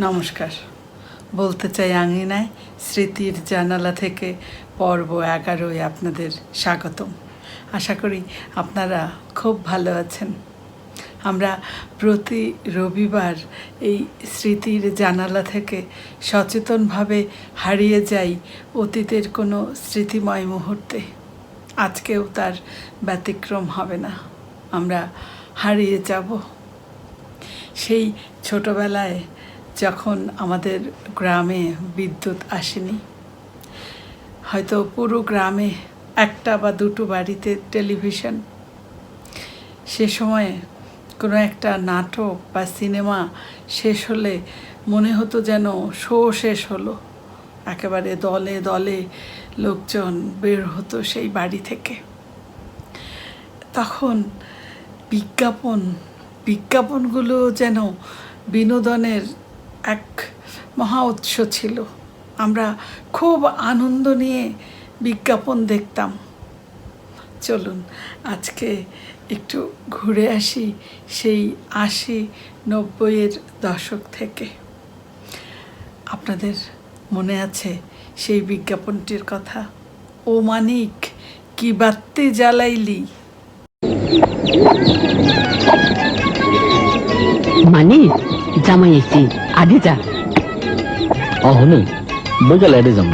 নমস্কার। বলতে চাই আঙিনায় স্মৃতির জানালা থেকে পর্ব 11 আপনাদের স্বাগতম। আশা করি আপনারা খুব ভালো আছেন। আমরা প্রতি রবিবার এই স্মৃতির জানালা থেকে সচেতনভাবে হারিয়ে যাই অতীতের কোনো স্মৃতিময় মুহূর্তে। আজকেও তার ব্যতিক্রম হবে না। আমরা হারিয়ে যাব সেই ছোটবেলায় যখন আমাদের গ্রামে বিদ্যুৎ আসেনি। হয়তো পুরো গ্রামে একটা বা দুটো বাড়িতে টেলিভিশন। সে সময়ে কোনো একটা নাটক বা সিনেমা শেষ হলে মনে হতো যেন শো শেষ হলো। একেবারে দলে দলে লোকজন বের হতো সেই বাড়ি থেকে। তখন বিজ্ঞাপনগুলো যেন বিনোদনের এক মহা উৎস ছিল। আমরা খুব আনন্দ নিয়ে বিজ্ঞাপন দেখতাম। চলুন আজকে একটু ঘুরে আসি সেই 80-90-এর দশক থেকে। আপনাদের মনে আছে সেই বিজ্ঞাপনটির কথা? ও মানিক কি বাত্তি জ্বালাইলি। মানিক জামাই এসি আগে যা। অহনু বইকালে এটে যাম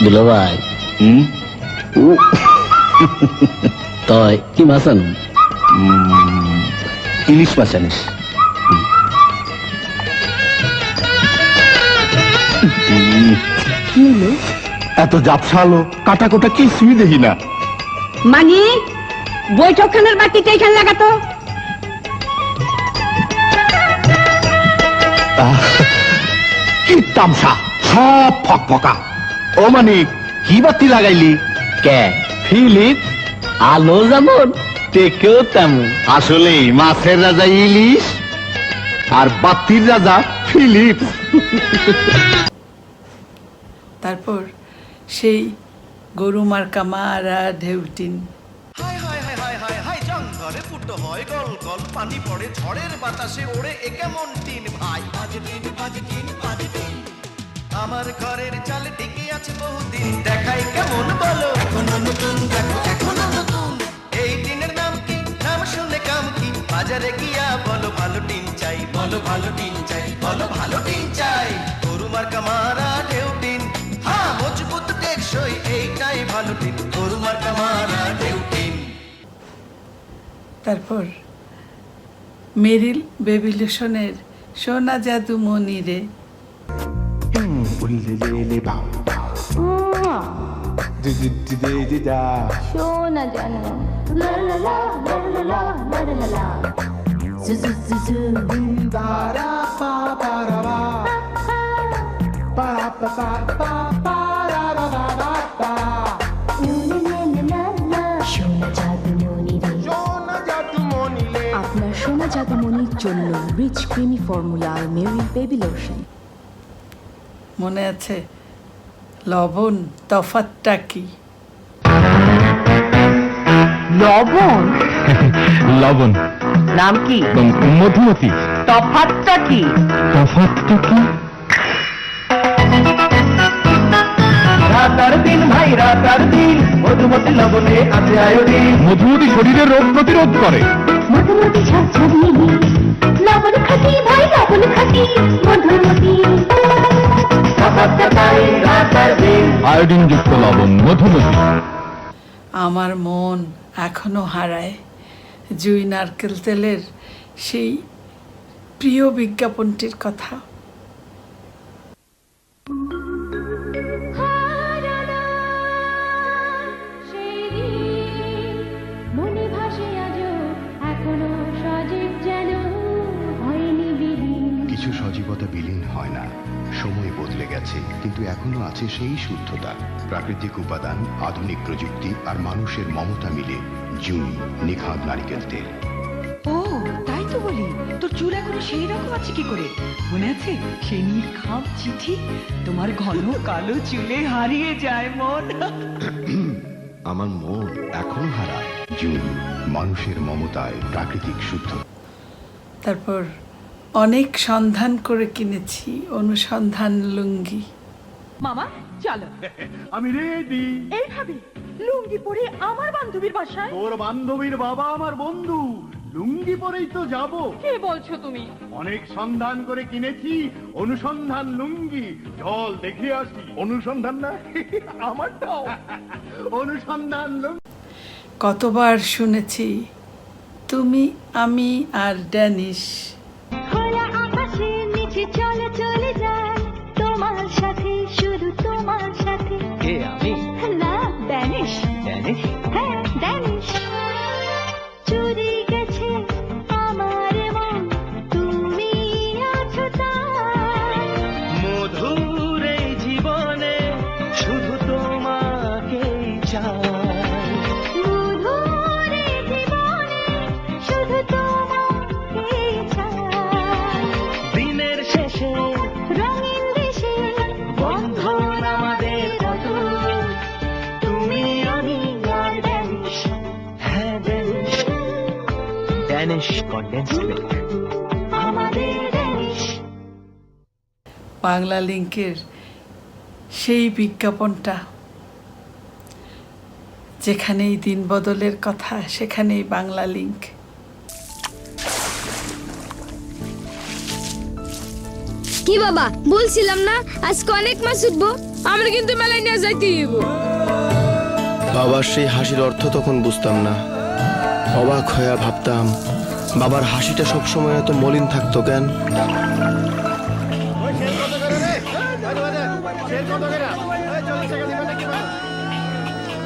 দুলা ভাই। তয় কি মাছ আন? ইলিশ মাছ আনিস। কি হলো? এত জাপসালো কাটা কোটা কিছুই দেখি না। মানিক বৈঠকখানার বাতিটা এখানে লাগাতো। কি তামসা সব ফক ফকা। ও মানিক কি বাতি লাগাইলি? কে ফিলিপ আলো যেমন টেকেও তেমন। আসলে মাছের রাজা ইলিশ আর বাতির রাজা ফিলিপ। তারপর সেই গরু মার্কা মারা ঢেউটিন। হায় হায় হায় হায় হায় হায় জঙ্গলে ফুটো হয় গল গল পানি পড়ে ঝড়ের বাতাসে ওড়ে এ কেমন টিন ভাই বাজে টিন আমার ঘরের চাল টিকে আছে বহুদিন দেখাই কেমন বলো এখনো নতুন দেখো এখনো নতুন এই টিনের নাম কি নাম শুনে কাম কি বাজারে গিয়া বলো ভালো টিন চাই বলো ভালো টিন চাই বলো ভালো টিন চাই গরু মার্কা মারা ঢেউ টিন হ্যাঁ মজবুত টেকসই এইটাই ভালো টিন গরু মার্কা মারা ঢেউ টিন। তারপর মেরিল বেবিলেশনের সোনা জাদু মনিরে। সোনা জানো লা লা লা লা লা লা লা লা লা জু জু জু জু বারা পা পা রা বা পা পা পা পা পা রা রা রা রা পা লা লা লা সোনা জাদু মনি রে সোনা জাদু মনি রে আপনার সোনা জাদু মনির জন্য রিচ ক্রিমি ফর্মুলার মেরি বেবি লোশন। মনে আছে লবণ তফাৎটা কি? লবণ লবণ নাম কি? মধুমতি। তফাৎটা কি? তফাৎটা কি? রাতার দিন ভাই রাতার দিন মধুমতি লবণে আছে আয়োডিন। মধুমতি শরীরের রোগ প্রতিরোধ করে। মধুমতি ঝাঁঝরি লবণ খাটি ভাই লবণ খাটি মধুমতি আয়োডিন যুক্ত লবণ মধুমতি। আমার মন এখনো হারায় জুই নারকেল তেলের সেই প্রিয় বিজ্ঞাপনটির কথা। মনে ভাসে আজও এখনো সজীব যেন হয়নি বিলীন। কিছু সজীবতা বিলীন হয় না, সময় বদলে গেছে কিন্তু এখনো আছে সেই শুদ্ধতা। প্রাকৃতিক উপাদান, আধুনিক প্রযুক্তি আর মানুষের মমতা মিলে জুই নিখাদ নারিকেল তেল। ও তাই তো বলি, তোর চুল এখনো সেই রকম আছে কি করে? মনে আছে সেই নিখাদ চিঠি? তোমার ঘন কালো চুলে হারিয়ে যায় মন। আমার মন এখনো হারায়। জুই মানুষের মমতায় প্রাকৃতিক শুদ্ধ। তারপর অনেক সন্ধান করে কিনেছি অনুসন্ধান লুঙ্গি। মামা চলো। আমি রেডি। এইভাবে লুঙ্গি পরে আমার বান্ধবীর বাসায়? তোর বান্ধবীর বাবা আমার বন্ধু, লুঙ্গি পরেই তো যাব। কি বলছো তুমি? অনেক সন্ধান করে কিনেছি অনুসন্ধান লুঙ্গি। চল দেখে আসি। অনুসন্ধান না আমারটাও অনুসন্ধান লুঙ্গি। কতবার শুনেছি তুমি, আমি আর ড্যানিশ। খোলা আকাশের নিচে চলে চলে যায় তোমার সাথে, শুধু তোমার সাথে। কে আমি? না, ড্যানিশ। ড্যানিশ? হ্যাঁ, ড্যানিশ। চুরি গেছে আমার মন, তুমি আছো তাই। মধুর এই জীবনে শুধু তোমাকেই চাই। মধুর এই জীবনে শুধু তোমাকেই চাই। দিনের শেষে রঙিন দেশে বন্ধন আমাদের অটুট, তুমি আমি আর ড্যানিশ। হ্যাঁ ড্যানিশ, ড্যানিশ কন্ডেন্স মিল্ক। আমাদের ড্যানিশ। বাংলা লিংকের সেই বিজ্ঞাপনটা, যেখানেই দিন বদলের কথা সেখানেই বাংলা লিংক। কি বাবা, বলছিলাম না আজকে অনেক মাছ উঠবো, আমরা কিন্তু মেলায় নিয়ে যাইতে হইব। বাবার সেই হাসির অর্থ তখন বুঝতাম না। অবাক হয়ে ভাবতাম, বাবার হাসিটা সবসময় এত মলিন থাকতো কেন?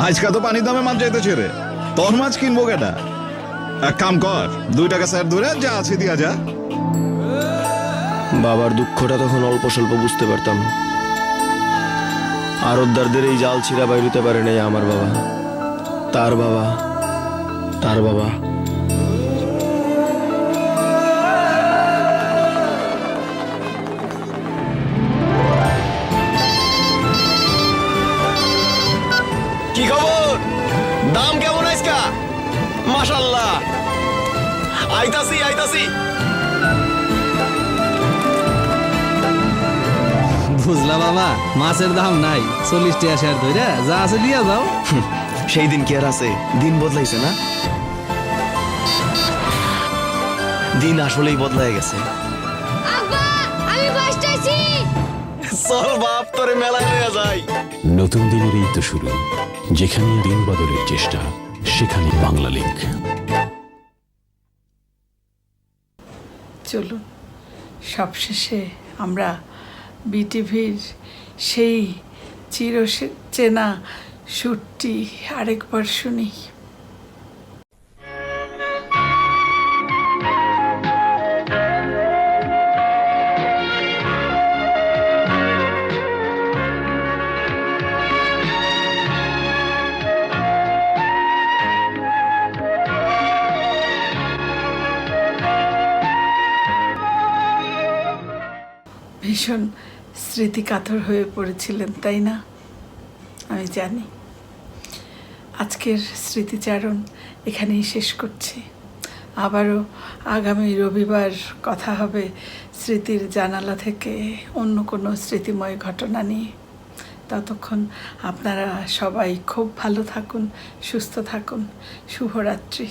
আজকা তো পানির দামে মাছ যাইতেছে রে, তোর মাছ কিনবো কেটা? এক কাম কর, 2 টাকা স্যার ধরে যা আছে দিয়া যা। বাবার দুঃখটা তখন অল্প স্বল্প বুঝতে পারতাম। আরতদারদের এই জাল ছিঁড়া বাইরিতে পারে নাই আমার বাবা, তার বাবা, তার বাবা। কি খবর? দাম কেমন আজকা? মাশাআল্লাহ, আইতাছি আইতাছি। বুঝলা বাবা, মাছের দাম নাই, 40 টাকা শেয়ার ধইরা যা আছে দিয়া যাও। সেই দিন কি আর আছে? দিন বদলাইছে না? দিন আসলেই বদলায় গেছে। আব্বা, আমি বসতেছি। চল বাপ, তোরে মেলায় নিয়ে যাই। নতুন দিনের এই তো শুরু, যেখানে দিন বদলের চেষ্টা, সেখানে বাংলা লিংক। চলুন সবশেষে আমরা বিটিভির সেই চেনা সুরটি আরেকবার শুনি। ভীষণ স্মৃতিকাতর হয়ে পড়েছিলেন, তাই না? আমি জানি। আজকের স্মৃতিচারণ এখানেই শেষ করছি। আবারও আগামী রবিবার কথা হবে স্মৃতির জানালা থেকে অন্য কোনো স্মৃতিময় ঘটনা নিয়ে। ততক্ষণ আপনারা সবাই খুব ভালো থাকুন, সুস্থ থাকুন। শুভরাত্রি।